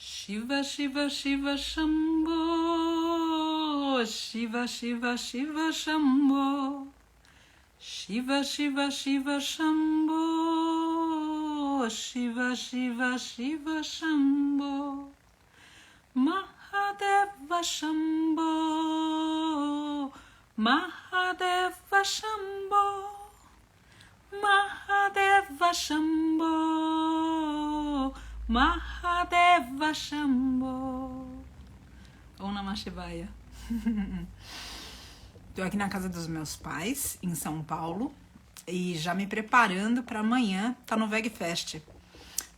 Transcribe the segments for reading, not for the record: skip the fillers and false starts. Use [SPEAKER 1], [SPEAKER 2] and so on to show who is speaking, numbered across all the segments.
[SPEAKER 1] Shiva Shiva Shiva Shambho, Shiva Shiva Shiva Shambho, Shiva Shiva Shiva Shambho, Shiva Shiva Shiva Shambho, Mahadeva Shambho, Mahadeva Shambho, Mahadeva Shambho, Mahadeva Shambho. Om Namah Shivaya. Estou aqui na casa dos meus pais, em São Paulo, e já me preparando para amanhã tá no VegFest.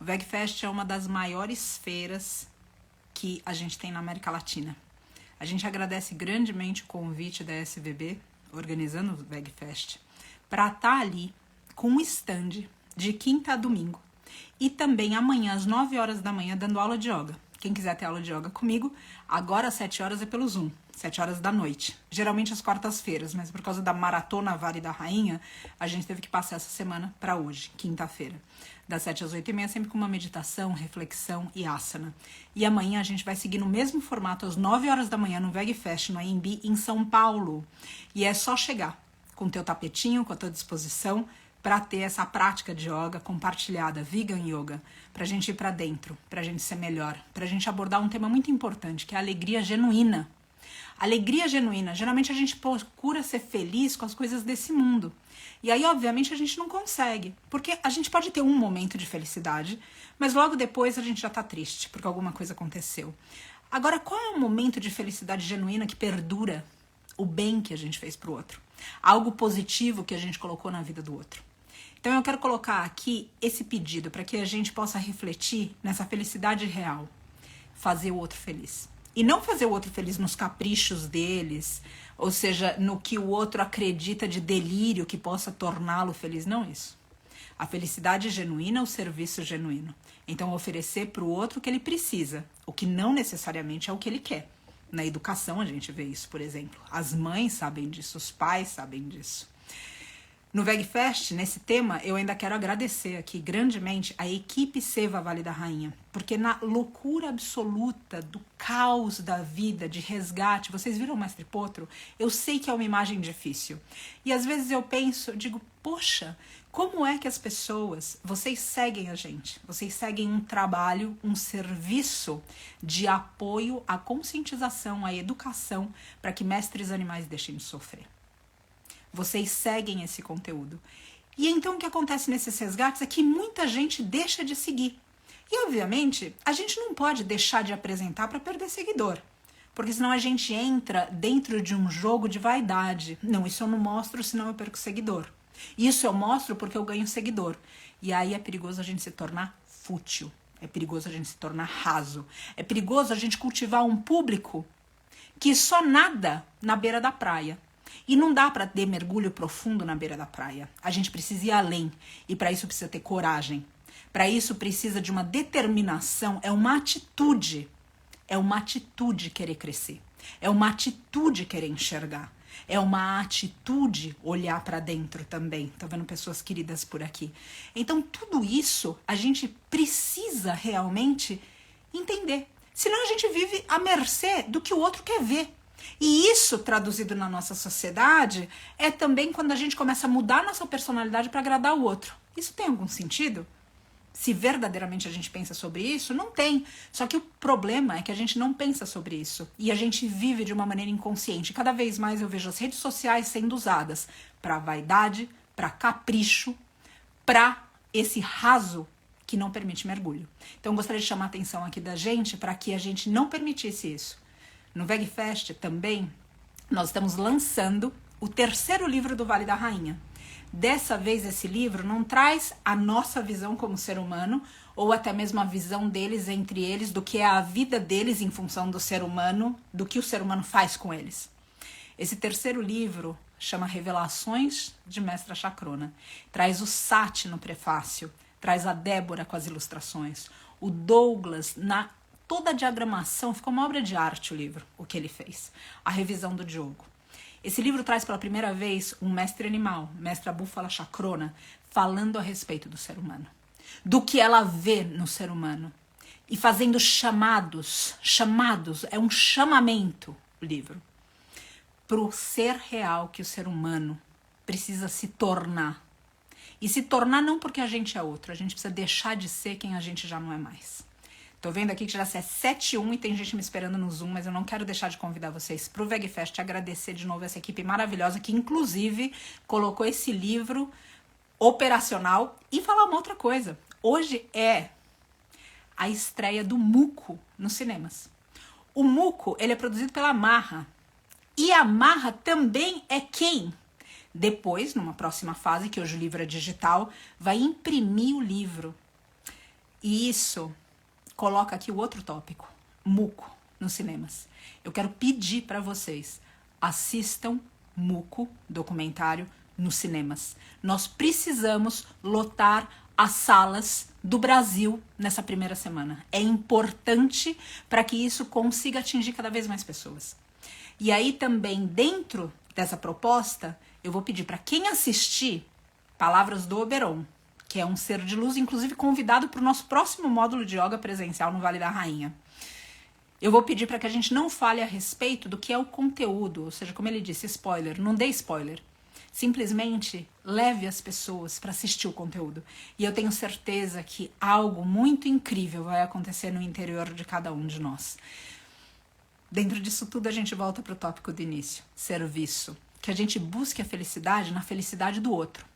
[SPEAKER 1] O VegFest é uma das maiores feiras que a gente tem na América Latina. A gente agradece grandemente o convite da SVB, organizando o VegFest, para estar ali com um stand de quinta a domingo. E também amanhã, às 9 horas da manhã, dando aula de yoga. Quem quiser ter aula de yoga comigo, agora às 7 horas é pelo Zoom, 7 horas da noite. Geralmente às quartas-feiras, mas por causa da Maratona Vale da Rainha, a gente teve que passar essa semana para hoje, quinta-feira. Das 7 às 8h30, sempre com uma meditação, reflexão e asana. E amanhã a gente vai seguir no mesmo formato, às 9 horas da manhã, no VegFest, no AMB, em São Paulo. E é só chegar com o teu tapetinho, com a tua disposição, para ter essa prática de yoga compartilhada, vegan yoga, para a gente ir para dentro, para a gente ser melhor, para a gente abordar um tema muito importante, que é a alegria genuína. Alegria genuína, geralmente a gente procura ser feliz com as coisas desse mundo. E aí, obviamente, a gente não consegue, porque a gente pode ter um momento de felicidade, mas logo depois a gente já tá triste, porque alguma coisa aconteceu. Agora, qual é o momento de felicidade genuína que perdura o bem que a gente fez pro outro? Algo positivo que a gente colocou na vida do outro. Então eu quero colocar aqui esse pedido para que a gente possa refletir nessa felicidade real. Fazer o outro feliz. E não fazer o outro feliz nos caprichos deles, ou seja, no que o outro acredita de delírio que possa torná-lo feliz. Não isso. A felicidade genuína é o serviço genuíno. Então oferecer para o outro o que ele precisa, o que não necessariamente é o que ele quer. Na educação a gente vê isso, por exemplo. As mães sabem disso, os pais sabem disso. No VegFest, nesse tema, eu ainda quero agradecer aqui grandemente a equipe Seva Vale da Rainha, porque na loucura absoluta do caos da vida, de resgate, vocês viram o Mestre Potro? Eu sei que é uma imagem difícil. E às vezes eu penso, eu digo, poxa, como é que as pessoas, vocês seguem a gente, vocês seguem um trabalho, um serviço de apoio à conscientização, à educação, para que mestres animais deixem de sofrer. Vocês seguem esse conteúdo. E então o que acontece nesses resgates é que muita gente deixa de seguir. E obviamente a gente não pode deixar de apresentar para perder seguidor. Porque senão a gente entra dentro de um jogo de vaidade. Não, isso eu não mostro, senão eu perco seguidor. Isso eu mostro porque eu ganho seguidor. E aí é perigoso a gente se tornar fútil. É perigoso a gente se tornar raso. É perigoso a gente cultivar um público que só nada na beira da praia. E não dá para ter mergulho profundo na beira da praia. A gente precisa ir além. E para isso precisa ter coragem. Para isso precisa de uma determinação. É uma atitude. É uma atitude querer crescer. É uma atitude querer enxergar. É uma atitude olhar para dentro também. Tá vendo pessoas queridas por aqui? Então tudo isso a gente precisa realmente entender. Senão a gente vive à mercê do que o outro quer ver. E isso, traduzido na nossa sociedade, é também quando a gente começa a mudar a nossa personalidade para agradar o outro. Isso tem algum sentido? Se verdadeiramente a gente pensa sobre isso, não tem. Só que o problema é que a gente não pensa sobre isso. E a gente vive de uma maneira inconsciente. Cada vez mais eu vejo as redes sociais sendo usadas para vaidade, para capricho, para esse raso que não permite mergulho. Então eu gostaria de chamar a atenção aqui da gente para que a gente não permitisse isso. No VegFest também, nós estamos lançando o 3º livro do Vale da Rainha. Dessa vez, esse livro não traz a nossa visão como ser humano, ou até mesmo a visão deles entre eles, do que é a vida deles em função do ser humano, do que o ser humano faz com eles. Esse 3º livro chama Revelações de Mestra Chakrona. Traz o Sati no prefácio, traz a Débora com as ilustrações, o Douglas na toda a diagramação, ficou uma obra de arte o livro, o que ele fez. A revisão do Diogo. Esse livro traz pela primeira vez um mestre animal, mestra Búfala Chakrona, falando a respeito do ser humano. Do que ela vê no ser humano. e fazendo chamados, é um chamamento o livro, pro ser real que o ser humano precisa se tornar. E se tornar não porque a gente é outro, a gente precisa deixar de ser quem a gente já não é mais. Tô vendo aqui que já é 7:01 e tem gente me esperando no Zoom, mas eu não quero deixar de convidar vocês pro VegFest, agradecer de novo essa equipe maravilhosa que inclusive colocou esse livro operacional. E falar uma outra coisa, hoje é a estreia do Muco nos cinemas. O Muco, ele é produzido pela Marra, e a Marra também é quem, depois, numa próxima fase, que hoje o livro é digital, vai imprimir o livro. E isso coloca aqui o outro tópico, Muco nos cinemas. Eu quero pedir para vocês, assistam Muco, documentário, nos cinemas. Nós precisamos lotar as salas do Brasil nessa primeira semana. É importante para que isso consiga atingir cada vez mais pessoas. E aí também, dentro dessa proposta, eu vou pedir para quem assistir Palavras do Oberon, que é um ser de luz, inclusive convidado para o nosso próximo módulo de yoga presencial no Vale da Rainha. Eu vou pedir para que a gente não fale a respeito do que é o conteúdo, ou seja, como ele disse, spoiler, não dê spoiler. Simplesmente leve as pessoas para assistir o conteúdo. E eu tenho certeza que algo muito incrível vai acontecer no interior de cada um de nós. Dentro disso tudo, a gente volta para o tópico do início, serviço. Que a gente busque a felicidade na felicidade do outro.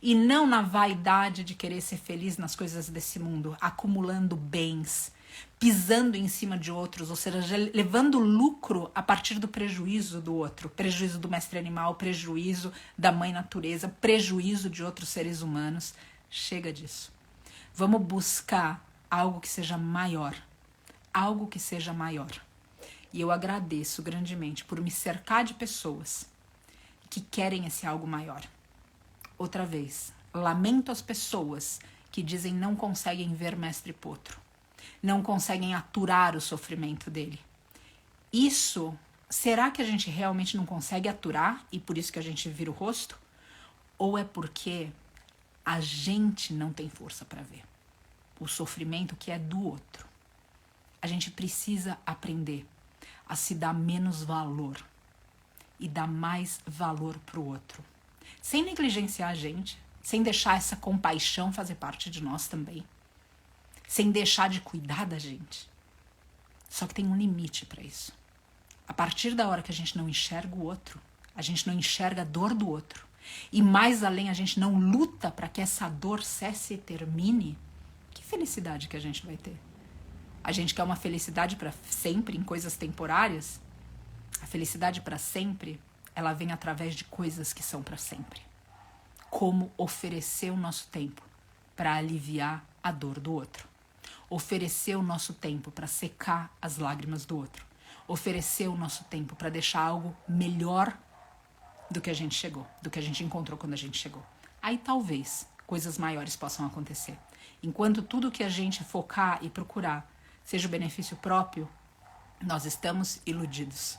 [SPEAKER 1] E não na vaidade de querer ser feliz nas coisas desse mundo, acumulando bens, pisando em cima de outros, ou seja, levando lucro a partir do prejuízo do outro, prejuízo do mestre animal, prejuízo da mãe natureza, prejuízo de outros seres humanos. Chega disso. Vamos buscar algo que seja maior, algo que seja maior. E eu agradeço grandemente por me cercar de pessoas que querem esse algo maior. Outra vez, lamento as pessoas que dizem não conseguem ver Mestre Potro, não conseguem aturar o sofrimento dele. Isso, será que a gente realmente não consegue aturar e por isso que a gente vira o rosto? Ou é porque a gente não tem força para ver o sofrimento que é do outro? A gente precisa aprender a se dar menos valor e dar mais valor para o outro. Sem negligenciar a gente, sem deixar essa compaixão fazer parte de nós também, sem deixar de cuidar da gente. Só que tem um limite para isso. A partir da hora que a gente não enxerga o outro, a gente não enxerga a dor do outro, e mais além a gente não luta para que essa dor cesse e termine, que felicidade que a gente vai ter? A gente quer uma felicidade para sempre em coisas temporárias? A felicidade para sempre, ela vem através de coisas que são para sempre. Como oferecer o nosso tempo para aliviar a dor do outro. Oferecer o nosso tempo para secar as lágrimas do outro. Oferecer o nosso tempo para deixar algo melhor do que a gente chegou, do que a gente encontrou quando a gente chegou. Aí talvez coisas maiores possam acontecer. Enquanto tudo que a gente focar e procurar seja o benefício próprio, nós estamos iludidos.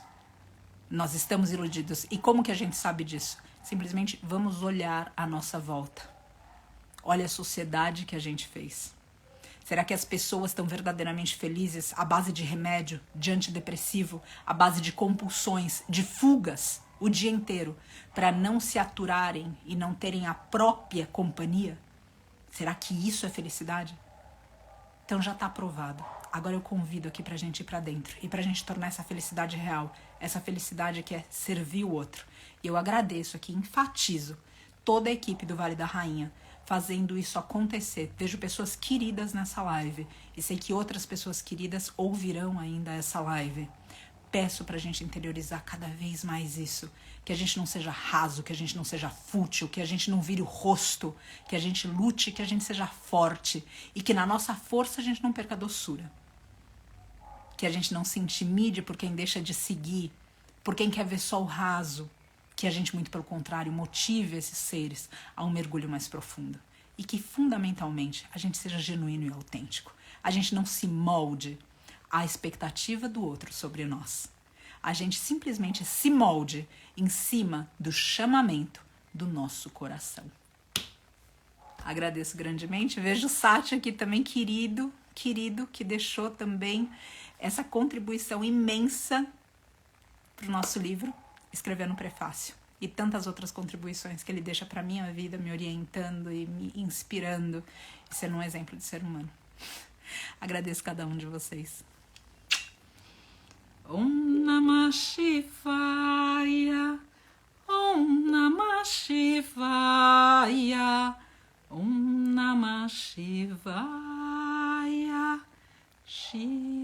[SPEAKER 1] Nós estamos iludidos. E como que a gente sabe disso? Simplesmente vamos olhar à nossa volta. Olha a sociedade que a gente fez. Será que as pessoas estão verdadeiramente felizes à base de remédio, de antidepressivo, à base de compulsões, de fugas o dia inteiro, para não se aturarem e não terem a própria companhia? Será que isso é felicidade? Então já está aprovado. Agora eu convido aqui pra gente ir pra dentro e pra gente tornar essa felicidade real, essa felicidade que é servir o outro. E eu agradeço aqui, enfatizo toda a equipe do Vale da Rainha fazendo isso acontecer. Vejo pessoas queridas nessa live e sei que outras pessoas queridas ouvirão ainda essa live. Peço pra gente interiorizar cada vez mais isso, que a gente não seja raso, que a gente não seja fútil, que a gente não vire o rosto, que a gente lute, que a gente seja forte e que na nossa força a gente não perca a doçura. Que a gente não se intimide por quem deixa de seguir, por quem quer ver só o raso, que a gente, muito pelo contrário, motive esses seres a um mergulho mais profundo. E que, fundamentalmente, a gente seja genuíno e autêntico. A gente não se molde à expectativa do outro sobre nós. A gente simplesmente se molde em cima do chamamento do nosso coração. Agradeço grandemente. Vejo o Sati aqui também, querido. querido que deixou também essa contribuição imensa para o nosso livro, escrevendo o prefácio. E tantas outras contribuições que ele deixa para minha vida, me orientando e me inspirando e sendo um exemplo de ser humano. Agradeço cada um de vocês. Om Namah Shivaya, Om Namah Shivaya, Om Namah Shivaya, Shivaya.